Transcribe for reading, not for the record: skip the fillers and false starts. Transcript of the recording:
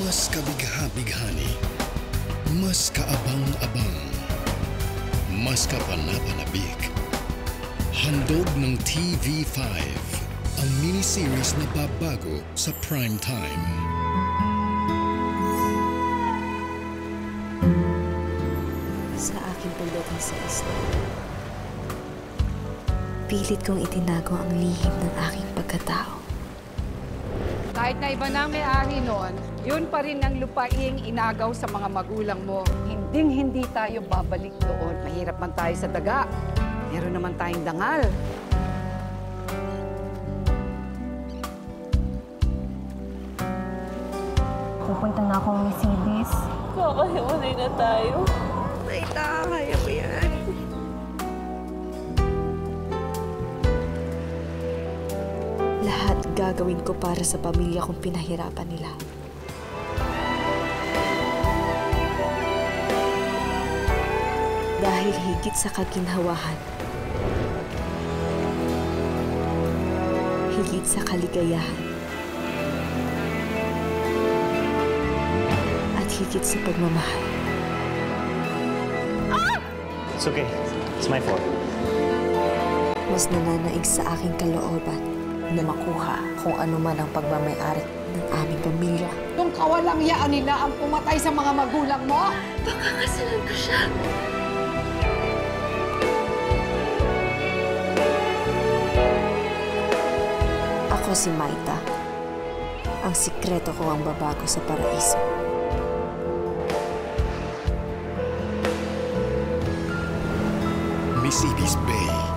Mas kabigha-bighani, mas kaabang-abang, mas kapanapanabik. Handog ng TV5, ang miniseries na babago sa prime time. Sa aking pagdating sa isla, pilit kong itinago ang lihim ng aking pagkatao. Kahit na iba na may-ari noon, yun pa rin ang lupaing inagaw sa mga magulang mo. Hinding-hindi tayo babalik doon. Mahirap man tayo sa daga. Meron naman tayong dangal. Pupunta na akong Mercedes. Kakahiwalay na tayo. Layla, kaya mo yan. Lahat gagawin ko para sa pamilya kong pinahirapan nila. Dahil higit sa kaginhawahan, higit sa kaligayahan, at higit sa pagmamahal. It's okay. It's my fault. Mas nananaig sa aking kalooban na makuha kung ano man ang pagmamay-ari ng aming pamilya. Itong kawalang yaan nila ang pumatay sa mga magulang mo? Pakakasalan ko siya. Ako si Maita. Ang sikreto ko ang babago sa paraiso. Mercedes Bay.